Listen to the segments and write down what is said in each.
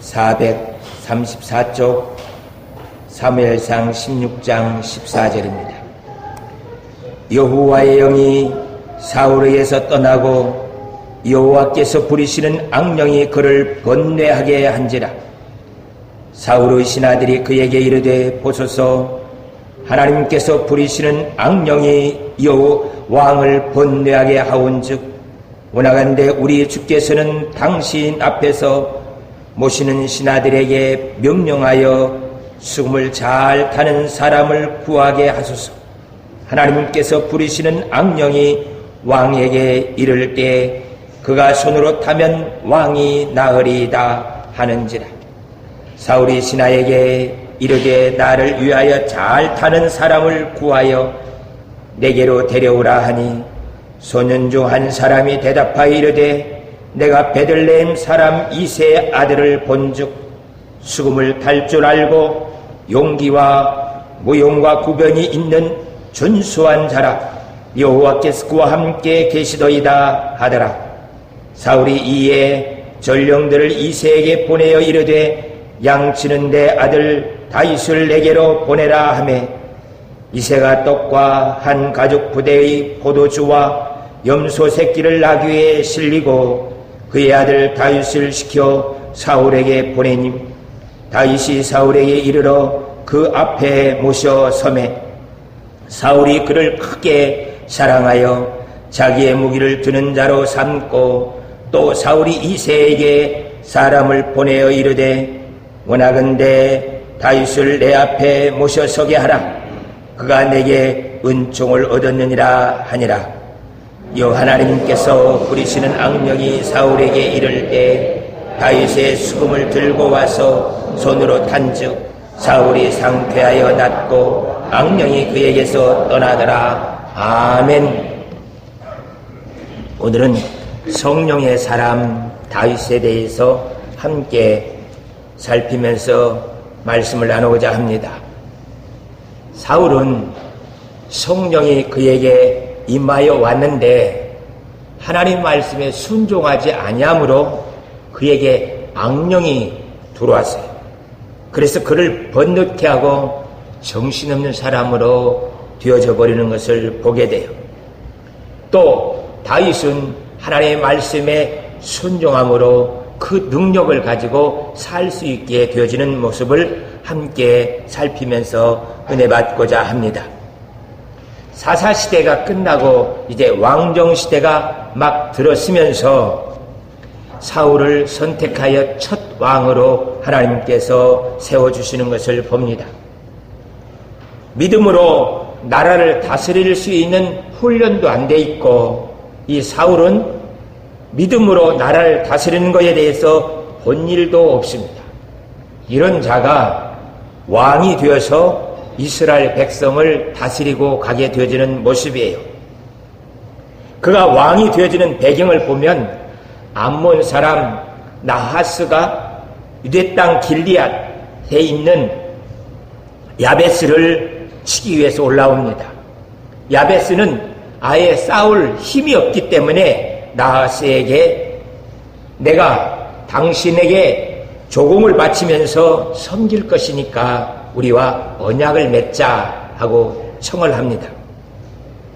434쪽 사무엘상 16장 14절입니다. 여호와의 영이 사울에게서 떠나고 여호와께서 부리시는 악령이 그를 번뇌하게 한지라. 사울의 신하들이 그에게 이르되 보소서, 하나님께서 부리시는 악령이 왕을 번뇌하게 하온즉 원하건대 우리 주께서는 당신 앞에서 모시는 신하들에게 명령하여 수금을 잘 타는 사람을 구하게 하소서. 하나님께서 부리시는 악령이 왕에게 이를 때 그가 손으로 타면 왕이 나으리이다 하는지라. 사울이 신하에게 이르되 나를 위하여 잘 타는 사람을 구하여 내게로 데려오라 하니 소년 중 한 사람이 대답하여 이르되 내가 베들레헴 사람 이새의 아들을 본즉 수금을 탈 줄 알고 용기와 무용과 구변이 있는 준수한 자라. 여호와께서 그와 함께 계시더이다 하더라. 사울이 이에 전령들을 이새에게 보내어 이르되 양치는 내 아들 다윗을 내게로 보내라 하매 이새가 떡과 한 가죽 부대의 포도주와 염소 새끼를 나귀에 실리고 그의 아들 다윗을 시켜 사울에게 보내니 다윗이 사울에게 이르러 그 앞에 모셔 서매 사울이 그를 크게 사랑하여 자기의 무기를 드는 자로 삼고 또 사울이 이새에게 사람을 보내어 이르되 원하건대 다윗을 내 앞에 모셔 서게 하라. 그가 내게 은총을 얻었느니라 하니라. 여 하나님께서 부리시는 악령이 사울에게 이를 때 다윗의 수금을 들고 와서 손으로 탄즉 사울이 상쾌하여 낫고 악령이 그에게서 떠나더라. 아멘. 오늘은 성령의 사람 다윗에 대해서 함께 살피면서 말씀을 나누고자 합니다. 사울은 성령이 그에게 임하여 왔는데 하나님 말씀에 순종하지 아니함으로 그에게 악령이 들어왔어요. 그래서 그를 번뇌케 하고 정신없는 사람으로 되어져 버리는 것을 보게 돼요. 또 다윗은 하나님의 말씀에 순종함으로 그 능력을 가지고 살 수 있게 되어지는 모습을 함께 살피면서 은혜 받고자 합니다. 사사시대가 끝나고 이제 왕정시대가 막 들어서면서 사울을 선택하여 첫 왕으로 하나님께서 세워주시는 것을 봅니다. 믿음으로 나라를 다스릴 수 있는 훈련도 안 돼 있고 이 사울은 믿음으로 나라를 다스리는 것에 대해서 본 일도 없습니다. 이런 자가 왕이 되어서 이스라엘 백성을 다스리고 가게 되어지는 모습이에요. 그가 왕이 되어지는 배경을 보면 암몬 사람 나하스가 유대 땅 길리앗에 있는 야베스를 치기 위해서 올라옵니다. 야베스는 아예 싸울 힘이 없기 때문에 나하스에게 내가 당신에게 조공을 바치면서 섬길 것이니까 우리와 언약을 맺자 하고 청을 합니다.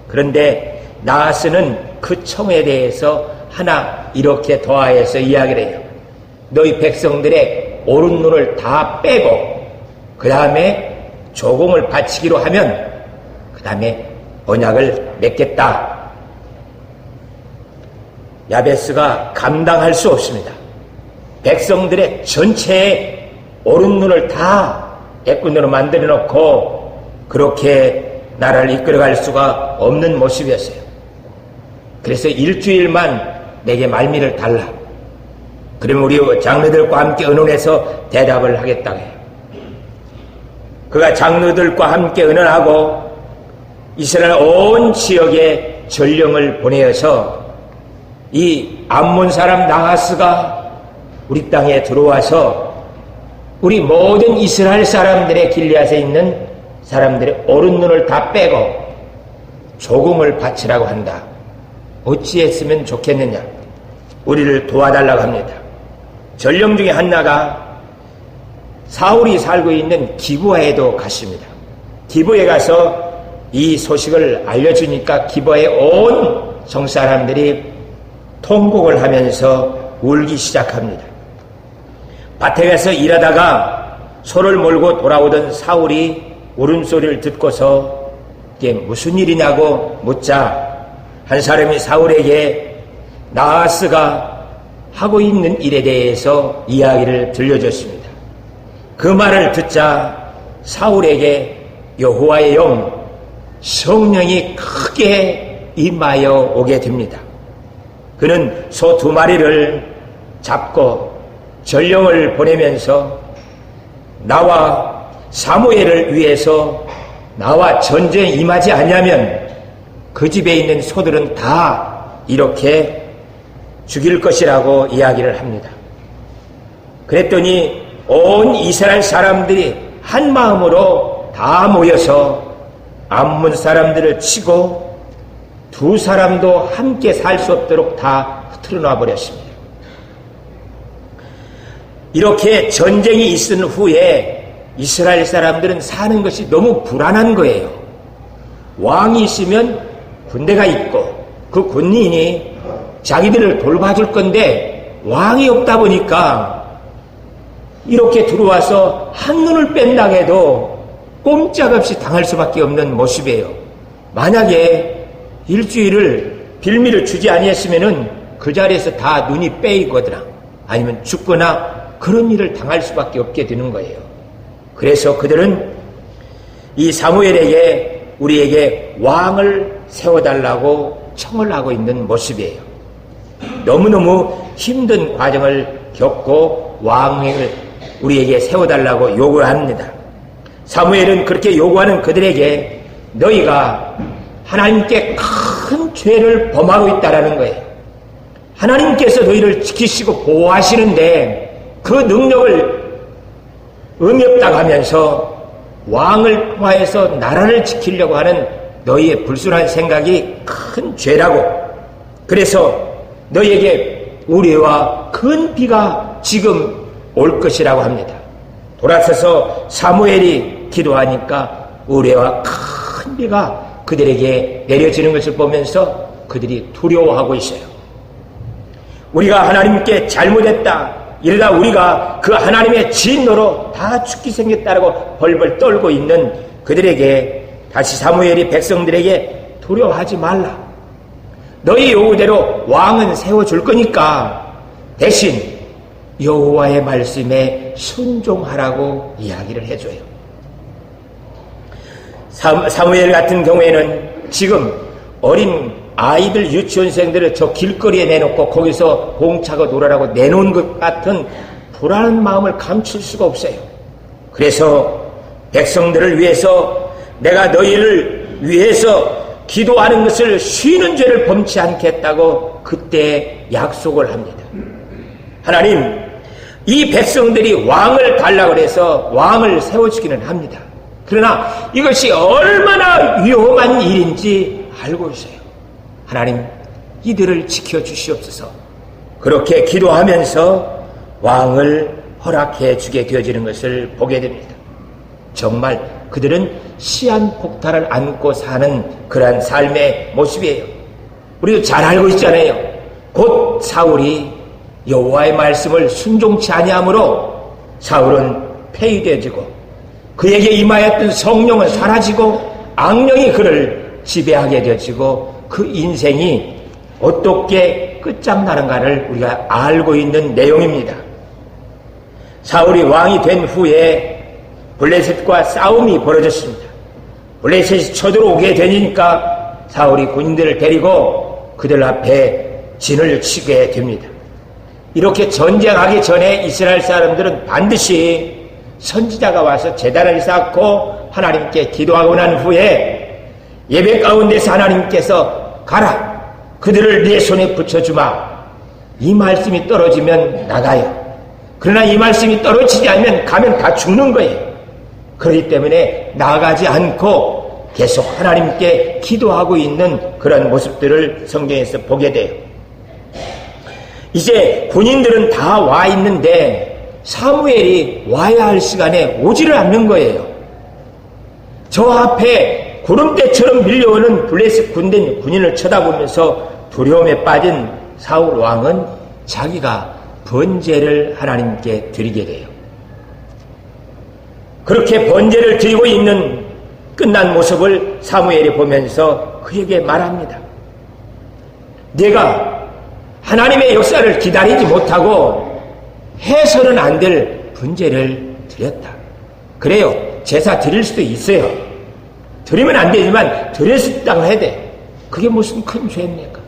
그런데 나하스는 그 청에 대해서 하나 이렇게 더하여서 이야기를 해요. 너희 백성들의 오른 눈을 다 빼고 그 다음에 조공을 바치기로 하면 그 다음에 언약을 맺겠다. 야베스가 감당할 수 없습니다. 백성들의 전체의 오른 눈을 다 애꾼으로 만들어 놓고 그렇게 나라를 이끌어갈 수가 없는 모습이었어요. 그래서 일주일만 내게 말미를 달라. 그러면 우리 장로들과 함께 의논해서 대답을 하겠다고 해요. 그가 장로들과 함께 의논하고 이스라엘 온 지역에 전령을 보내어서 이 암몬 사람 나하스가 우리 땅에 들어와서 우리 모든 이스라엘 사람들의 길리앗에 있는 사람들의 오른 눈을 다 빼고 조공을 바치라고 한다. 어찌했으면 좋겠느냐. 우리를 도와달라고 합니다. 전령 중에 하나가 사울이 살고 있는 기브아에도 갔습니다. 기브아에 가서 이 소식을 알려주니까 기브아의 온 성사람들이 통곡을 하면서 울기 시작합니다. 밭에 가서 일하다가 소를 몰고 돌아오던 사울이 울음소리를 듣고서 이게 무슨 일이냐고 묻자 한 사람이 사울에게 나하스가 하고 있는 일에 대해서 이야기를 들려줬습니다. 그 말을 듣자 사울에게 여호와의 영 성령이 크게 임하여 오게 됩니다. 그는 소 2마리를 잡고 전령을 보내면서 나와 사무엘을 위해서 나와 전쟁에 임하지 않으면 그 집에 있는 소들은 다 이렇게 죽일 것이라고 이야기를 합니다. 그랬더니 온 이스라엘 사람들이 한 마음으로 다 모여서 암몬 사람들을 치고 2 사람도 함께 살 수 없도록 다 흩어놔 버렸습니다. 이렇게 전쟁이 있은 후에 이스라엘 사람들은 사는 것이 너무 불안한 거예요. 왕이 있으면 군대가 있고 그 군인이 자기들을 돌봐줄 건데 왕이 없다 보니까 이렇게 들어와서 한눈을 뺀다고 해도 꼼짝없이 당할 수밖에 없는 모습이에요. 만약에 일주일을 빌미를 주지 아니했으면은 그 자리에서 다 눈이 빼이거나 아니면 죽거나 그런 일을 당할 수밖에 없게 되는 거예요. 그래서 그들은 이 사무엘에게 우리에게 왕을 세워달라고 청을 하고 있는 모습이에요. 너무너무 힘든 과정을 겪고 왕을 우리에게 세워달라고 요구합니다. 사무엘은 그렇게 요구하는 그들에게 너희가 하나님께 큰 죄를 범하고 있다라는 거예요. 하나님께서 너희를 지키시고 보호하시는데 그 능력을 의미 없다고 하면서 왕을 통하여서 나라를 지키려고 하는 너희의 불순한 생각이 큰 죄라고. 그래서 너희에게 우레와 큰 비가 지금 올 것이라고 합니다. 돌아서서 사무엘이 기도하니까 우레와 큰 비가 그들에게 내려지는 것을 보면서 그들이 두려워하고 있어요. 우리가 하나님께 잘못했다. 이러다 우리가 그 하나님의 진노로 다 죽기 생겼다라고 벌벌 떨고 있는 그들에게 다시 사무엘이 백성들에게 두려워하지 말라. 너희 요구대로 왕은 세워줄 거니까 대신 여호와의 말씀에 순종하라고 이야기를 해줘요. 사무엘 같은 경우에는 지금 어린 아이들 유치원생들을 저 길거리에 내놓고 거기서 공차고 놀아라고 내놓은 것 같은 불안한 마음을 감출 수가 없어요. 그래서 백성들을 위해서 내가 너희를 위해서 기도하는 것을 쉬는 죄를 범치 않겠다고 그때 약속을 합니다. 하나님, 이 백성들이 왕을 달라고 해서 왕을 세워주기는 합니다. 그러나 이것이 얼마나 위험한 일인지 알고 있어요. 하나님, 이들을 지켜주시옵소서. 그렇게 기도하면서 왕을 허락해 주게 되어지는 것을 보게 됩니다. 정말 그들은 시한폭탄을 안고 사는 그러한 삶의 모습이에요. 우리도 잘 알고 있잖아요. 곧 사울이 여호와의 말씀을 순종치 아니하므로 사울은 폐위되어지고 그에게 임하였던 성령은 사라지고 악령이 그를 지배하게 되어지고 그 인생이 어떻게 끝장나는가를 우리가 알고 있는 내용입니다. 사울이 왕이 된 후에 블레셋과 싸움이 벌어졌습니다. 블레셋이 쳐들어오게 되니까 사울이 군인들을 데리고 그들 앞에 진을 치게 됩니다. 이렇게 전쟁하기 전에 이스라엘 사람들은 반드시 선지자가 와서 제단을 쌓고 하나님께 기도하고 난 후에 예배 가운데서 하나님께서 가라, 그들을 네 손에 붙여주마, 이 말씀이 떨어지면 나가요. 그러나 이 말씀이 떨어지지 않으면 가면 다 죽는 거예요. 그렇기 때문에 나가지 않고 계속 하나님께 기도하고 있는 그런 모습들을 성경에서 보게 돼요. 이제 군인들은 다 와 있는데 사무엘이 와야 할 시간에 오지를 않는 거예요. 저 앞에 구름대처럼 밀려오는 블레셋 군인을 쳐다보면서 두려움에 빠진 사울 왕은 자기가 번제를 하나님께 드리게 돼요. 그렇게 번제를 드리고 있는 끝난 모습을 사무엘이 보면서 그에게 말합니다. 내가 하나님의 역사를 기다리지 못하고 해서는 안 될 번제를 드렸다. 그래요. 제사 드릴 수도 있어요. 드리면 안 되지만 드렸다고 해야 돼. 그게 무슨 큰 죄입니까?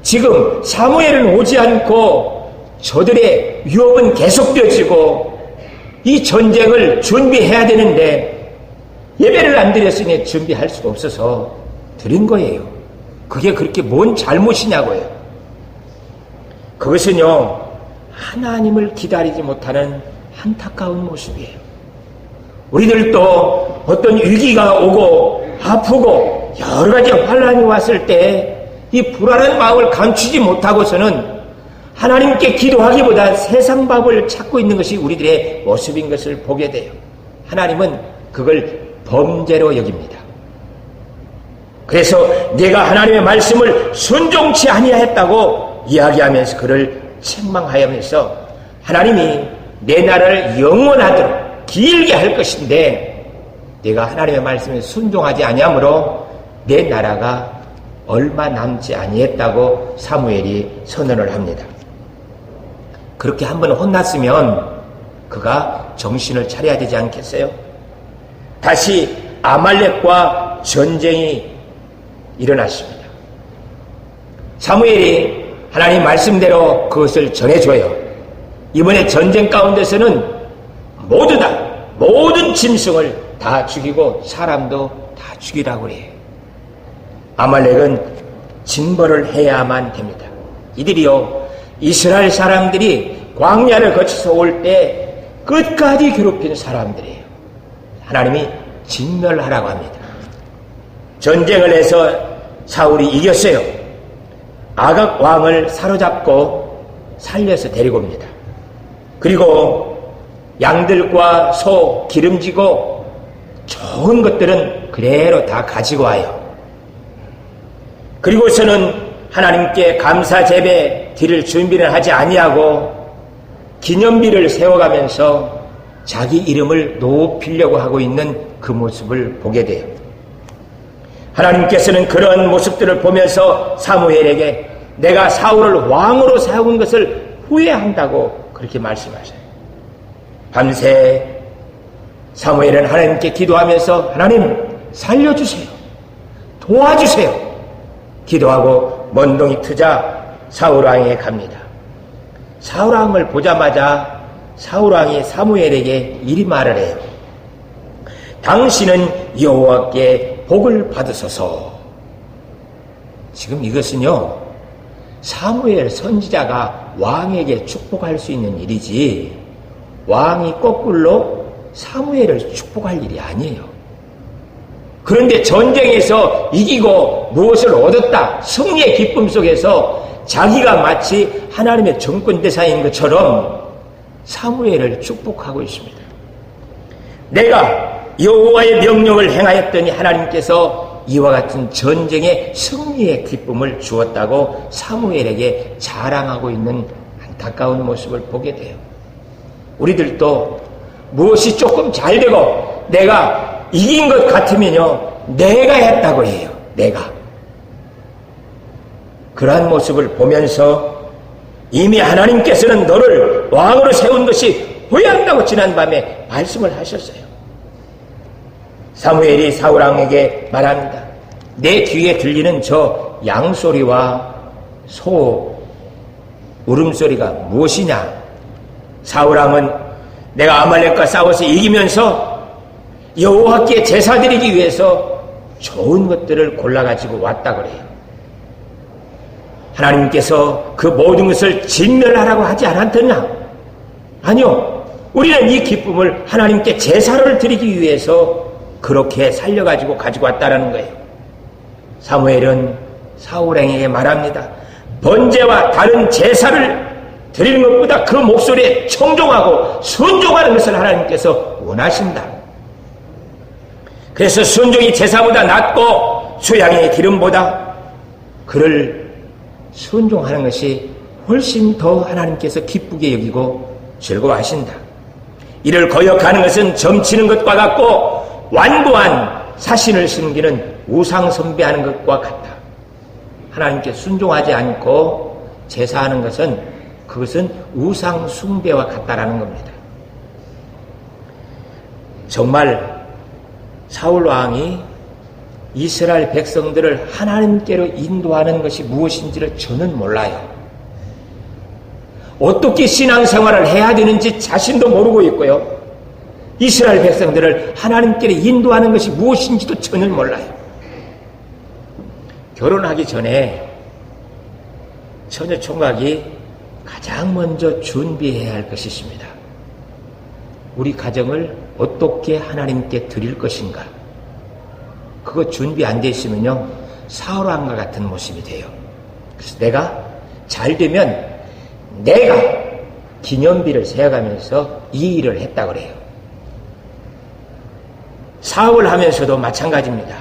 지금 사무엘은 오지 않고 저들의 위협은 계속되어지고 이 전쟁을 준비해야 되는데 예배를 안 드렸으니 준비할 수가 없어서 드린 거예요. 그게 그렇게 뭔 잘못이냐고요. 그것은요, 하나님을 기다리지 못하는 안타까운 모습이에요. 우리들도 어떤 위기가 오고 아프고 여러 가지 환란이 왔을 때 이 불안한 마음을 감추지 못하고서는 하나님께 기도하기보다 세상 밥을 찾고 있는 것이 우리들의 모습인 것을 보게 돼요. 하나님은 그걸 범죄로 여깁니다. 그래서 내가 하나님의 말씀을 순종치 아니하였다고 이야기하면서 그를 책망하면서 하나님이 내 나라를 영원하도록 길게 할 것인데 내가 하나님의 말씀에 순종하지 아니하므로 내 나라가 얼마 남지 아니했다고 사무엘이 선언을 합니다. 그렇게 한번 혼났으면 그가 정신을 차려야 되지 않겠어요? 다시 아말렉과 전쟁이 일어났습니다. 사무엘이 하나님 말씀대로 그것을 전해줘요. 이번에 전쟁 가운데서는 모두 다 모든 짐승을 다 죽이고 사람도 다 죽이라고 해요. 아말렉은 징벌을 해야만 됩니다. 이들이요, 이스라엘 사람들이 광야를 거쳐서 올 때 끝까지 괴롭힌 사람들이에요. 하나님이 진멸하라고 합니다. 전쟁을 해서 사울이 이겼어요. 아각 왕을 사로잡고 살려서 데리고 옵니다. 그리고 양들과 소 기름지고 좋은 것들은 그대로 다 가지고 와요. 그리고서는 하나님께 감사 제배 드릴 준비를 하지 아니하고 기념비를 세워가면서 자기 이름을 높이려고 하고 있는 그 모습을 보게 돼요. 하나님께서는 그런 모습들을 보면서 사무엘에게 내가 사울을 왕으로 세운 것을 후회한다고 그렇게 말씀하셔요. 밤새 사무엘은 하나님께 기도하면서 하나님 살려주세요. 도와주세요. 기도하고 먼동이 트자 사울왕에게 갑니다. 사울왕을 보자마자 사울왕이 사무엘에게 이리 말을 해요. 당신은 여호와께 복을 받으소서. 지금 이것은요, 사무엘 선지자가 왕에게 축복할 수 있는 일이지 왕이 거꾸로 사무엘을 축복할 일이 아니에요. 그런데 전쟁에서 이기고 무엇을 얻었다, 승리의 기쁨 속에서 자기가 마치 하나님의 정권대사인 것처럼 사무엘을 축복하고 있습니다. 내가 여호와의 명령을 행하였더니 하나님께서 이와 같은 전쟁의 승리의 기쁨을 주었다고 사무엘에게 자랑하고 있는 안타까운 모습을 보게 돼요. 우리들도 무엇이 조금 잘 되고 내가 이긴 것 같으면요, 내가 했다고 해요. 내가. 그러한 모습을 보면서 이미 하나님께서는 너를 왕으로 세운 것이 후회한다고 지난밤에 말씀을 하셨어요. 사무엘이 사울왕에게 말합니다. 내 귀에 들리는 저 양소리와 소 울음소리가 무엇이냐? 사울왕은 내가 아말렉과 싸워서 이기면서 여호와께 제사 드리기 위해서 좋은 것들을 골라가지고 왔다 그래요. 하나님께서 그 모든 것을 진멸하라고 하지 않았더냐? 아니요. 우리는 이 기쁨을 하나님께 제사를 드리기 위해서 그렇게 살려가지고 가지고 왔다라는 거예요. 사무엘은 사울왕에게 말합니다. 번제와 다른 제사를 드리는 것보다 그 목소리에 청종하고 순종하는 것을 하나님께서 원하신다. 그래서 순종이 제사보다 낫고 수양의 기름보다 그를 순종하는 것이 훨씬 더 하나님께서 기쁘게 여기고 즐거워하신다. 이를 거역하는 것은 점치는 것과 같고 완고한 사신을 숨기는 우상 숭배하는 것과 같다. 하나님께 순종하지 않고 제사하는 것은 그것은 우상 숭배와 같다라는 겁니다. 정말 사울 왕이 이스라엘 백성들을 하나님께로 인도하는 것이 무엇인지를 저는 몰라요. 어떻게 신앙생활을 해야 되는지 자신도 모르고 있고요. 이스라엘 백성들을 하나님께로 인도하는 것이 무엇인지도 전혀 몰라요. 결혼하기 전에 처녀 총각이 가장 먼저 준비해야 할 것이 있습니다. 우리 가정을 어떻게 하나님께 드릴 것인가? 그거 준비 안 돼 있으면요, 사울 왕과 같은 모습이 돼요. 그래서 내가 잘 되면 내가 기념비를 세워가면서 이 일을 했다고 그래요. 사업을 하면서도 마찬가지입니다.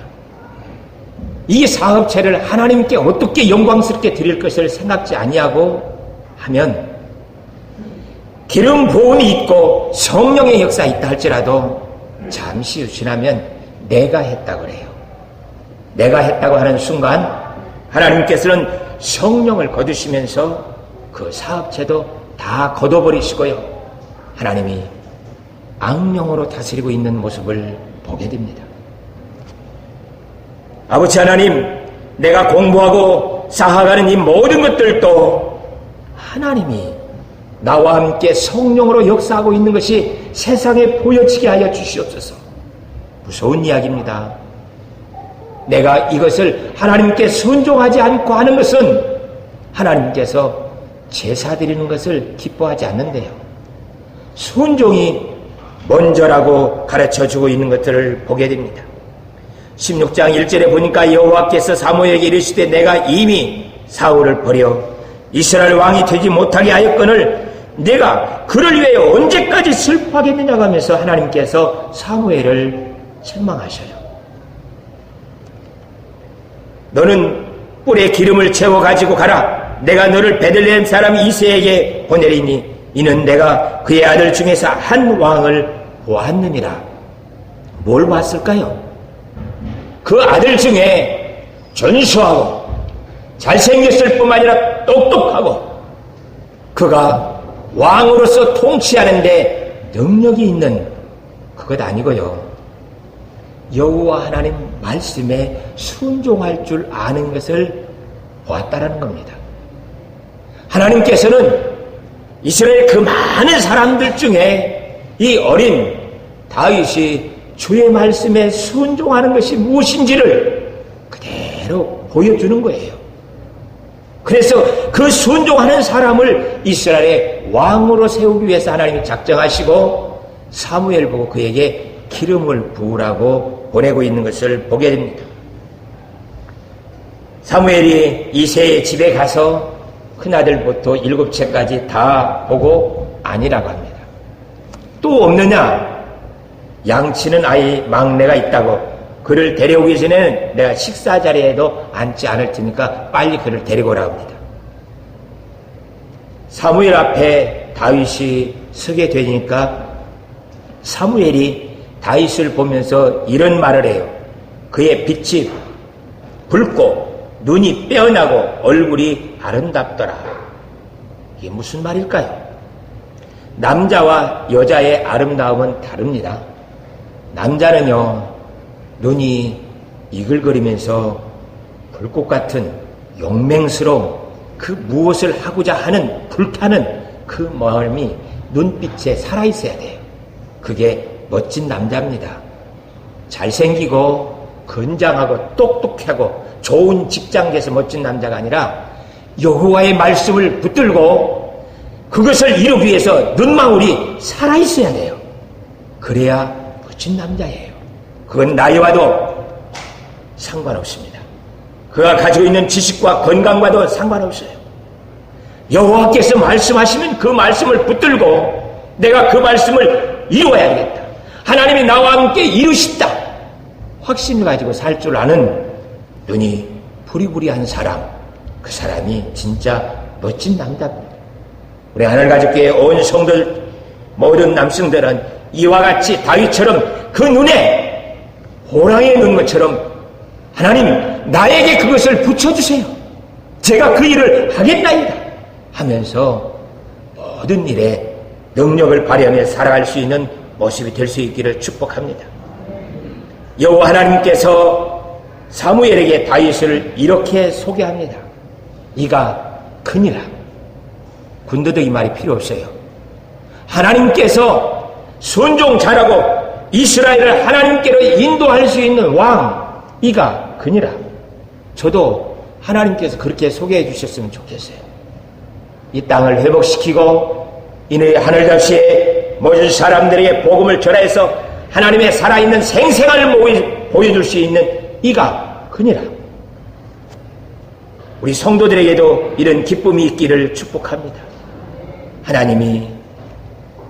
이 사업체를 하나님께 어떻게 영광스럽게 드릴 것을 생각지 아니하고 하면 기름 부음이 있고 성령의 역사 있다 할지라도 잠시 후 지나면 내가 했다고 그래요. 내가 했다고 하는 순간 하나님께서는 성령을 거두시면서 그 사업체도 다 걷어버리시고요. 하나님이 악령으로 다스리고 있는 모습을 보게 됩니다. 아버지 하나님, 내가 공부하고 쌓아가는 이 모든 것들도 하나님이 나와 함께 성령으로 역사하고 있는 것이 세상에 보여지게 하여 주시옵소서. 무서운 이야기입니다. 내가 이것을 하나님께 순종하지 않고 하는 것은 하나님께서 제사 드리는 것을 기뻐하지 않는데요. 순종이 먼저라고 가르쳐주고 있는 것들을 보게 됩니다. 16장 1절에 보니까 여호와께서 사무엘에게 이르시되 내가 이미 사울을 버려 이스라엘 왕이 되지 못하게 하였거늘 내가 그를 위하여 언제까지 슬퍼하겠느냐고 하면서 하나님께서 사무엘을 책망하셔요. 너는 뿔에 기름을 채워 가지고 가라. 내가 너를 베들레헴 사람 이새에게 보내리니 이는 내가 그의 아들 중에서 한 왕을 보았느니라. 뭘 봤을까요? 그 아들 중에 전수하고 잘생겼을 뿐만 아니라 똑똑하고 그가 왕으로서 통치하는데 능력이 있는 그것 아니고요. 여호와 하나님 말씀에 순종할 줄 아는 것을 보았다라는 겁니다. 하나님께서는 이스라엘 그 많은 사람들 중에 이 어린 다윗이 주의 말씀에 순종하는 것이 무엇인지를 그대로 보여주는 거예요. 그래서 그 순종하는 사람을 이스라엘의 왕으로 세우기 위해서 하나님이 작정하시고 사무엘 보고 그에게 기름을 부으라고 보내고 있는 것을 보게 됩니다. 사무엘이 이새의 집에 가서 큰아들부터 7채까지 다 보고 아니라고 합니다. 또 없느냐? 양치는 아이 막내가 있다고 그를 데려오기 전에는 내가 식사 자리에도 앉지 않을 테니까 빨리 그를 데리고 오라고 합니다. 사무엘 앞에 다윗이 서게 되니까 사무엘이 다윗을 보면서 이런 말을 해요. 그의 빛이 붉고 눈이 빼어나고 얼굴이 아름답더라. 이게 무슨 말일까요? 남자와 여자의 아름다움은 다릅니다. 남자는요, 눈이 이글거리면서 불꽃 같은 용맹스러움, 그 무엇을 하고자 하는 불타는 그 마음이 눈빛에 살아있어야 돼요. 그게 멋진 남자입니다. 잘생기고 건장하고 똑똑하고 좋은 직장에서 멋진 남자가 아니라 여호와의 말씀을 붙들고 그것을 이루기 위해서 눈망울이 살아있어야 돼요. 그래야 멋진 남자예요. 그건 나이와도 상관없습니다. 그가 가지고 있는 지식과 건강과도 상관없어요. 여호와께서 말씀하시면 그 말씀을 붙들고 내가 그 말씀을 이루어야 되겠다. 하나님이 나와 함께 이루신다. 확신을 가지고 살 줄 아는 눈이 부리부리한 사람, 그 사람이 진짜 멋진 남자입니다. 우리 하늘가족교회 온 성도들 모든 남성들은 이와 같이 다윗처럼 그 눈에 호랑이의 눈 것처럼 하나님 나에게 그것을 붙여주세요. 제가 그 일을 하겠나이다 하면서 모든 일에 능력을 발휘하며 살아갈 수 있는 모습이 될 수 있기를 축복합니다. 여호와 하나님께서 사무엘에게 다윗을 이렇게 소개합니다. 이가 크니라. 군더더 이 말이 필요 없어요. 하나님께서 순종 잘하고 이스라엘을 하나님께로 인도할 수 있는 왕, 이가 크니라. 저도 하나님께서 그렇게 소개해 주셨으면 좋겠어요. 이 땅을 회복시키고 이내 하늘답시에 모든 사람들에게 복음을 전해서 하나님의 살아있는 생생함을 보여줄 수 있는 이가 크니라. 우리 성도들에게도 이런 기쁨이 있기를 축복합니다. 하나님이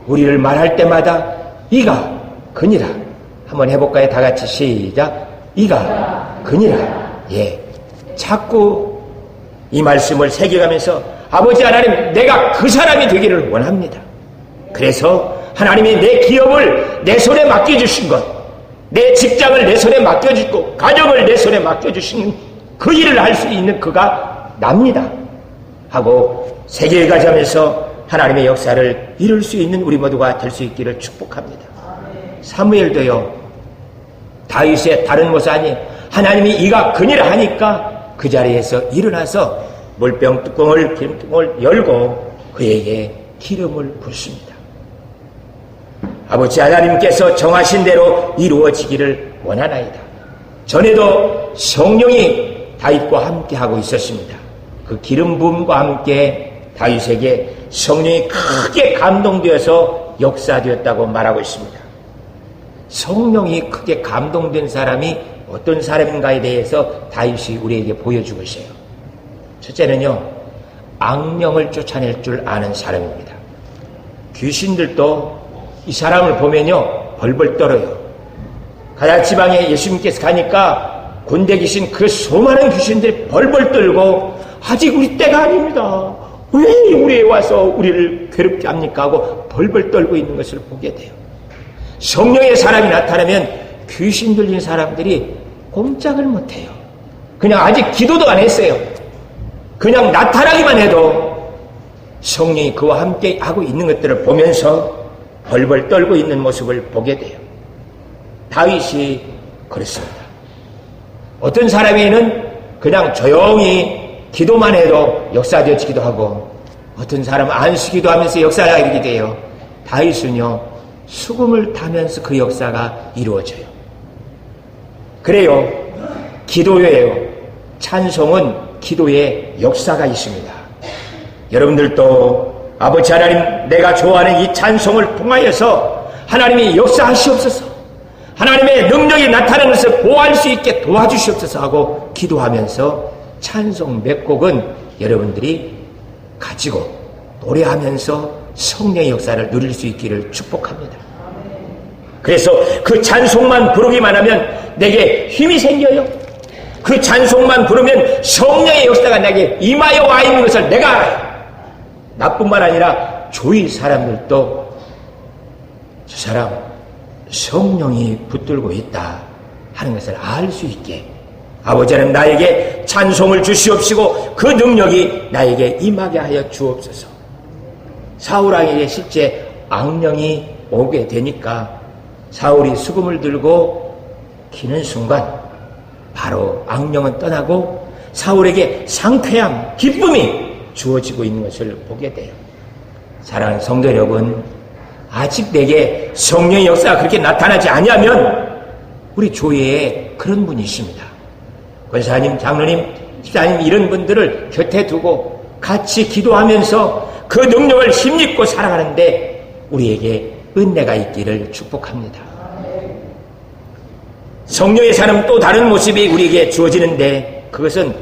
우리를 말할 때마다 이가 크니라. 한번 해볼까요? 다 같이 시작. 이가 크니라. 예, 자꾸 이 말씀을 새겨가면서 아버지 하나님, 내가 그 사람이 되기를 원합니다. 그래서 하나님이 내 기업을 내 손에 맡겨주신 것, 내 직장을 내 손에 맡겨주고 가정을 내 손에 맡겨주신 그 일을 할 수 있는 그가 납니다 하고 새겨가자면서 하나님의 역사를 이룰 수 있는 우리 모두가 될 수 있기를 축복합니다. 사무엘도요, 다윗의 다른 모습 아니 하나님이 이가 그니라 하니까 그 자리에서 일어나서 물병 뚜껑을 기름통을 열고 그에게 기름을 붓습니다. 아버지 하나님께서 정하신 대로 이루어지기를 원하나이다. 전에도 성령이 다윗과 함께 하고 있었습니다. 그 기름 부음과 함께 다윗에게 성령이 크게 감동되어서 역사되었다고 말하고 있습니다. 성령이 크게 감동된 사람이 어떤 사람인가에 대해서 다윗이 우리에게 보여주고 있어요. 첫째는요, 악령을 쫓아낼 줄 아는 사람입니다. 귀신들도 이 사람을 보면요 벌벌 떨어요. 가나 지방에 예수님께서 가니까 군대 귀신 그 수많은 귀신들이 벌벌 떨고 아직 우리 때가 아닙니다. 왜 우리에 와서 우리를 괴롭게 합니까? 하고 벌벌 떨고 있는 것을 보게 돼요. 성령의 사람이 나타나면 귀신 들린 사람들이 꼼짝을 못해요. 그냥 아직 기도도 안 했어요. 그냥 나타나기만 해도 성령이 그와 함께 하고 있는 것들을 보면서 벌벌 떨고 있는 모습을 보게 돼요. 다윗이 그랬습니다. 어떤 사람에게는 그냥 조용히 기도만 해도 역사되어지기도 하고 어떤 사람은 안수기도 하면서 역사가 이루게 돼요. 다윗은요 수금을 타면서 그 역사가 이루어져요. 그래요. 기도예요. 찬송은 기도의 역사가 있습니다. 여러분들도 아버지 하나님, 내가 좋아하는 이 찬송을 통하여서 하나님이 역사하시옵소서, 하나님의 능력이 나타나는 것을 보호할 수 있게 도와주시옵소서 하고 기도하면서 찬송 몇 곡은 여러분들이 가지고 노래하면서 성령의 역사를 누릴 수 있기를 축복합니다. 그래서 그 찬송만 부르기만 하면 내게 힘이 생겨요. 그 찬송만 부르면 성령의 역사가 내게 임하여 와 있는 것을 내가 알아요. 나뿐만 아니라 주위 사람들도 저 사람 성령이 붙들고 있다 하는 것을 알 수 있게 아버지 하나님, 나에게 찬송을 주시옵시고 그 능력이 나에게 임하게 하여 주옵소서. 사울왕에게 실제 악령이 오게 되니까 사울이 수금을 들고 기는 순간 바로 악령은 떠나고 사울에게 상쾌함, 기쁨이 주어지고 있는 것을 보게 돼요. 사랑하는 성도 여러분, 아직 내게 성령의 역사가 그렇게 나타나지 않으면 우리 교회에 그런 분이 있습니다. 권사님, 장로님, 집사님 이런 분들을 곁에 두고 같이 기도하면서 그 능력을 힘입고 살아가는데 우리에게 은혜가 있기를 축복합니다. 성령의 사람 또 다른 모습이 우리에게 주어지는데 그것은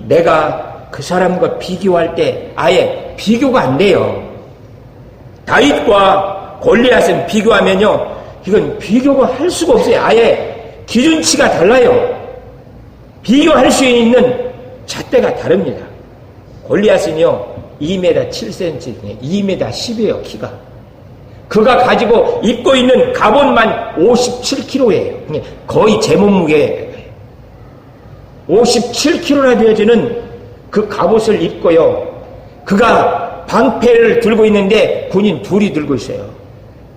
내가 그 사람과 비교할 때 아예 비교가 안 돼요. 다윗과 골리앗은 비교하면요, 이건 비교가 할 수가 없어요. 아예 기준치가 달라요. 비교할 수 있는 잣대가 다릅니다. 골리앗은요 2m 7cm, 2m 10이에요 키가. 그가 가지고 입고 있는 갑옷만 57kg예요. 거의 제 몸무게예요. 57kg나 되어지는 그 갑옷을 입고요, 그가 방패를 들고 있는데 군인 둘이 들고 있어요.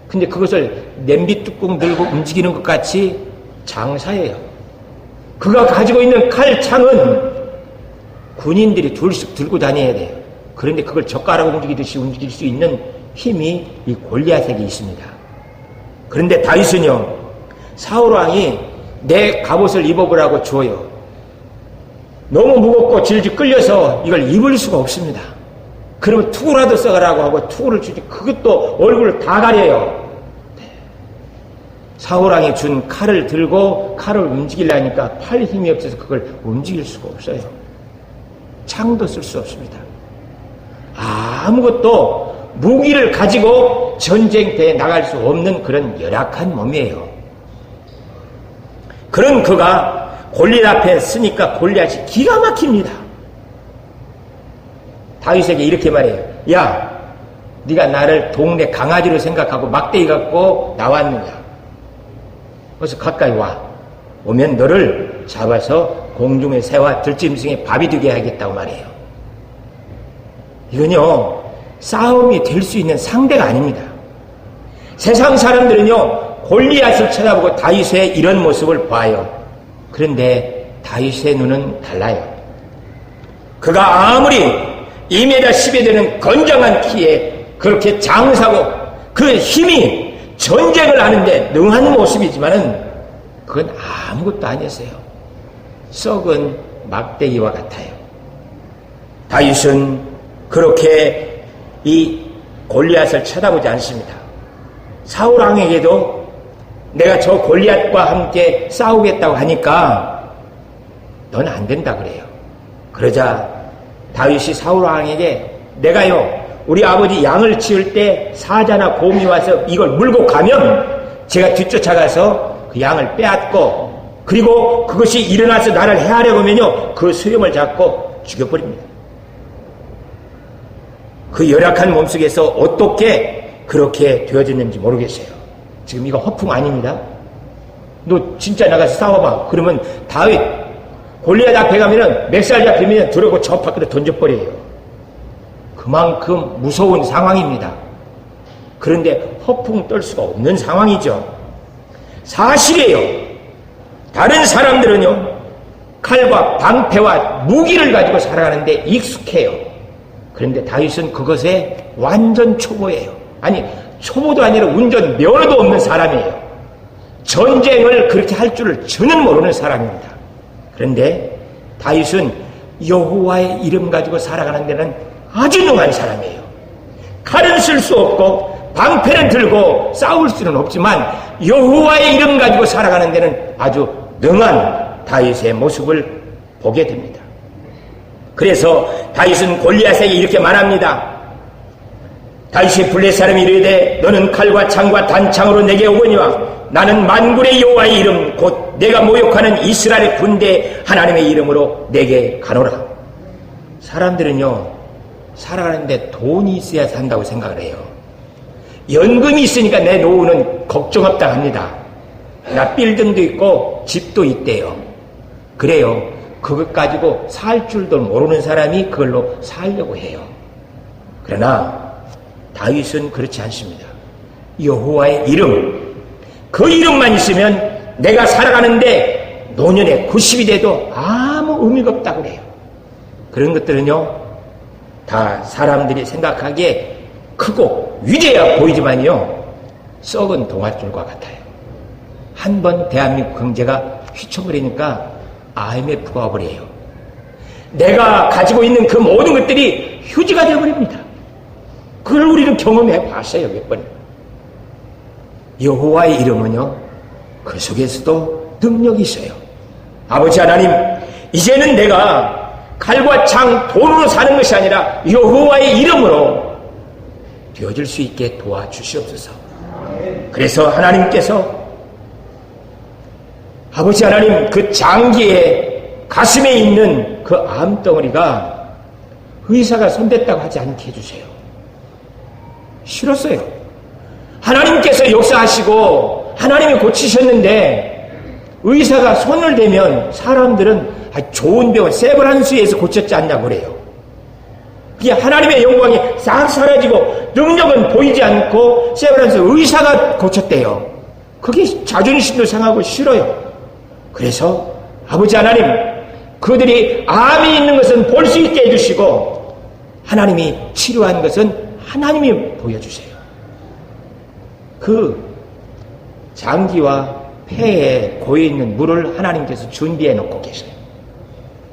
근데 그것을 냄비 뚜껑 들고 움직이는 것 같이 장사예요. 그가 가지고 있는 칼, 창은 군인들이 둘씩 들고 다녀야 돼요. 그런데 그걸 젓가락 움직이듯이 움직일 수 있는 힘이 이 골리앗에게 있습니다. 그런데 다윗은요, 사울왕이 내 갑옷을 입어보라고 줘요. 너무 무겁고 질질 끌려서 이걸 입을 수가 없습니다. 그러면 투구라도 써가라고 하고 투구를 주지, 그것도 얼굴을 다 가려요. 사울왕이 준 칼을 들고 칼을 움직이려니까 팔 힘이 없어서 그걸 움직일 수가 없어요. 창도 쓸 수 없습니다. 아무것도 무기를 가지고 전쟁터에 나갈 수 없는 그런 열악한 몸이에요. 그런 그가 골리앗 앞에 쓰니까 골리앗이 기가 막힙니다. 다윗에게 이렇게 말해요. 야, 네가 나를 동네 강아지로 생각하고 막대기 갖고 나왔느냐? 그래서 가까이 와. 오면 너를 잡아서 공중의 새와 들짐승의 밥이 되게 하겠다고 말해요. 이건요, 싸움이 될 수 있는 상대가 아닙니다. 세상 사람들은요, 골리앗을 쳐다보고 다윗의 이런 모습을 봐요. 그런데 다윗의 눈은 달라요. 그가 아무리 2m 10에 되는 건장한 키에 그렇게 장사고 그 힘이 전쟁을 하는데 능한 모습이지만은 그건 아무것도 아니었어요. 썩은 막대기와 같아요. 다윗은 그렇게 이 골리앗을 쳐다보지 않습니다. 사울왕에게도 내가 저 골리앗과 함께 싸우겠다고 하니까 넌 안 된다 그래요. 그러자 다윗이 사울왕에게 내가요, 우리 아버지 양을 치울 때 사자나 곰이 와서 이걸 물고 가면 제가 뒤쫓아가서 그 양을 빼앗고, 그리고 그것이 일어나서 나를 해하려면요 그 수염을 잡고 죽여버립니다. 그 열악한 몸속에서 어떻게 그렇게 되어졌는지 모르겠어요. 지금 이거 허풍 아닙니다. 너 진짜 나가서 싸워봐. 그러면 다윗 골리앗 앞에 가면은 멱살 잡히면 들어오고 저 밖으로 던져버려요. 그만큼 무서운 상황입니다. 그런데 허풍 떨 수가 없는 상황이죠. 사실이에요. 다른 사람들은요, 칼과 방패와 무기를 가지고 살아가는데 익숙해요. 그런데 다윗은 그것에 완전 초보예요. 아니, 초보도 아니라 운전 면허도 없는 사람이에요. 전쟁을 그렇게 할 줄을 전혀 모르는 사람입니다. 그런데 다윗은 여호와의 이름 가지고 살아가는 데는 아주 능한 사람이에요. 칼은 쓸 수 없고 방패는 들고 싸울 수는 없지만 여호와의 이름 가지고 살아가는 데는 아주 능한 다윗의 모습을 보게 됩니다. 그래서 다윗은 골리앗에게 이렇게 말합니다. 다윗이 블레 사람이 이르되 너는 칼과 창과 단창으로 내게 오거니와 나는 만군의 여호와의 이름 곧 내가 모욕하는 이스라엘의 군대 하나님의 이름으로 내게 가노라. 사람들은요, 살아가는데 돈이 있어야 산다고 생각을 해요. 연금이 있으니까 내 노후는 걱정 없다 합니다. 나 빌딩도 있고 집도 있대요. 그래요. 그것 가지고 살 줄도 모르는 사람이 그걸로 살려고 해요. 그러나 다윗은 그렇지 않습니다. 여호와의 이름, 그 이름만 있으면 내가 살아가는데 노년에 90이 돼도 아무 의미가 없다고 그래요. 그런 것들은요, 다 사람들이 생각하기에 크고 위대해 보이지만요, 썩은 동아줄과 같아요. 한번 대한민국 경제가 휘청거리니까 IMF가 와버려요. 내가 가지고 있는 그 모든 것들이 휴지가 되어버립니다. 그걸 우리는 경험해 봤어요, 몇 번. 여호와의 이름은요, 그 속에서도 능력이 있어요. 아버지 하나님, 이제는 내가 칼과 창, 돈으로 사는 것이 아니라 여호와의 이름으로 되어질 수 있게 도와주시옵소서. 그래서 하나님께서 아버지 하나님, 그 장기의 가슴에 있는 그 암덩어리가 의사가 손댔다고 하지 않게 해주세요. 싫었어요. 하나님께서 역사하시고 하나님이 고치셨는데 의사가 손을 대면 사람들은 좋은 병원 세브란스에서 고쳤지 않냐고 그래요. 그게 하나님의 영광이 싹 사라지고 능력은 보이지 않고 세브란스 의사가 고쳤대요. 그게 자존심도 상하고 싫어요. 그래서 아버지 하나님, 그들이 암이 있는 것은 볼 수 있게 해주시고 하나님이 치료한 것은 하나님이 보여주세요. 그 장기와 폐에 고여있는 물을 하나님께서 준비해 놓고 계세요.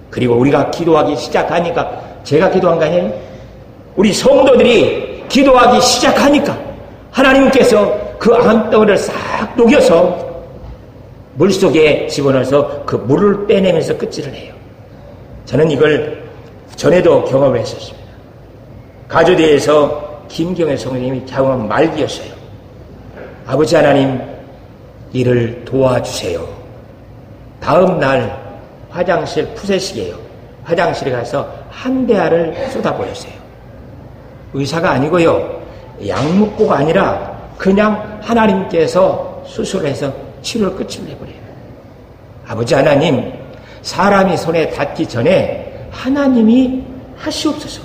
그리고 우리가 기도하기 시작하니까, 제가 기도한 거 아니에요? 우리 성도들이 기도하기 시작하니까 하나님께서 그 암덩어리를 싹 녹여서 물속에 집어넣어서 그 물을 빼내면서 끝질을 해요. 저는 이걸 전에도 경험을 했었습니다. 가조대에서 김경애 성도님이 경험한 말기였어요. 아버지 하나님, 이를 도와주세요. 다음 날 화장실 푸세식이에요. 화장실에 가서 한 대알을 쏟아버렸어요. 의사가 아니고요, 약묵고가 아니라 그냥 하나님께서 수술을 해서 치료를 끝을 내버려요. 아버지 하나님, 사람이 손에 닿기 전에 하나님이 하시옵소서.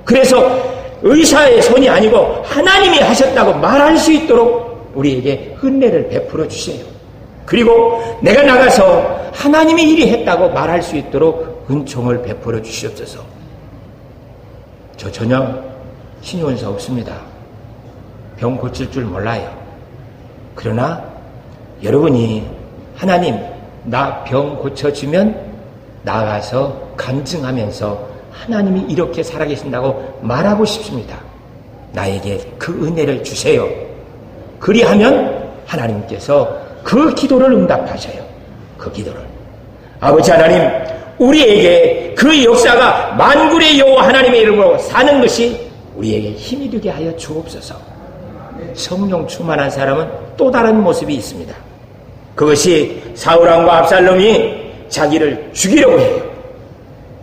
그래서 의사의 손이 아니고 하나님이 하셨다고 말할 수 있도록 우리에게 은혜를 베풀어 주세요. 그리고 내가 나가서 하나님이 이리 했다고 말할 수 있도록 은총을 베풀어 주시옵소서. 저 전혀 신용원사 없습니다. 병 고칠 줄 몰라요. 그러나 여러분이 하나님, 나 병 고쳐주면 나가서 간증하면서 하나님이 이렇게 살아계신다고 말하고 싶습니다. 나에게 그 은혜를 주세요. 그리하면 하나님께서 그 기도를 응답하셔요. 그 기도를. 아버지 하나님, 우리에게 그 역사가 만군의 여호와 하나님의 이름으로 사는 것이 우리에게 힘이 되게 하여 주옵소서. 성령 충만한 사람은 또 다른 모습이 있습니다. 그것이 사울왕과 압살롬이 자기를 죽이려고 해요.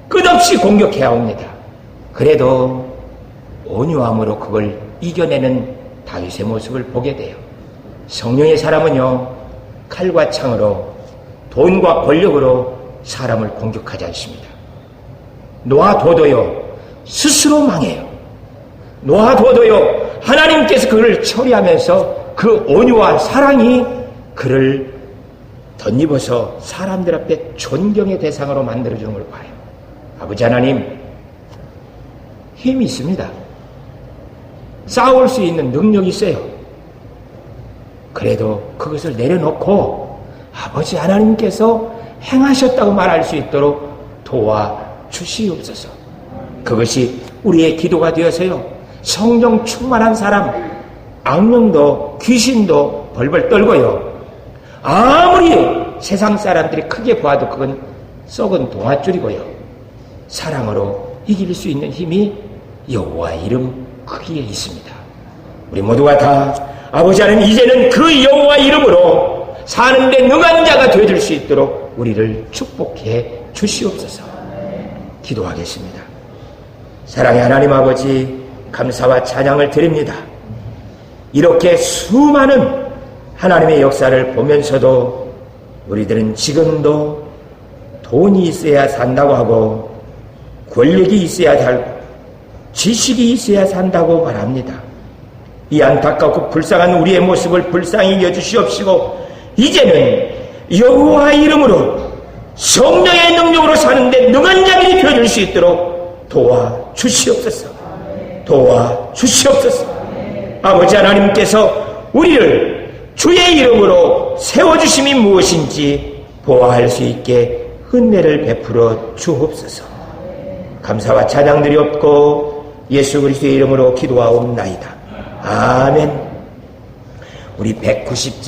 끝없이 공격해야 옵니다. 그래도 온유함으로 그걸 이겨내는 다윗의 모습을 보게 돼요. 성령의 사람은요, 칼과 창으로, 돈과 권력으로 사람을 공격하지 않습니다. 노아도도요, 스스로 망해요. 노아도도요, 하나님께서 그를 처리하면서 그 온유와 사랑이 그를 덧입어서 사람들 앞에 존경의 대상으로 만들어주는 걸 봐요. 아버지 하나님, 힘이 있습니다. 싸울 수 있는 능력이 있어요. 그래도 그것을 내려놓고 아버지 하나님께서 행하셨다고 말할 수 있도록 도와주시옵소서. 그것이 우리의 기도가 되어서요, 성령 충만한 사람, 악령도 귀신도 벌벌 떨고요, 아무리 세상 사람들이 크게 봐도 그건 썩은 동아줄이고요, 사랑으로 이길 수 있는 힘이 여호와의 이름 크기에 있습니다. 우리 모두가 다 아버지 하나님, 이제는 그 여호와의 이름으로 사는데 능한 자가 되어줄 수 있도록 우리를 축복해 주시옵소서. 기도하겠습니다. 사랑의 하나님 아버지, 감사와 찬양을 드립니다. 이렇게 수많은 하나님의 역사를 보면서도 우리들은 지금도 돈이 있어야 산다고 하고 권력이 있어야 살고 지식이 있어야 산다고 말합니다. 이 안타깝고 불쌍한 우리의 모습을 불쌍히 여주시옵시고 이제는 여호와의 이름으로 성령의 능력으로 사는데 능한 자들이 되어줄 수 있도록 도와주시옵소서. 도와주시옵소서. 아버지 하나님께서 우리를 주의 이름으로 세워주심이 무엇인지 보아할 수 있게 은혜를 베풀어 주옵소서. 감사와 찬양 드리옵고 예수 그리스도의 이름으로 기도하옵나이다. 아멘. 우리 190장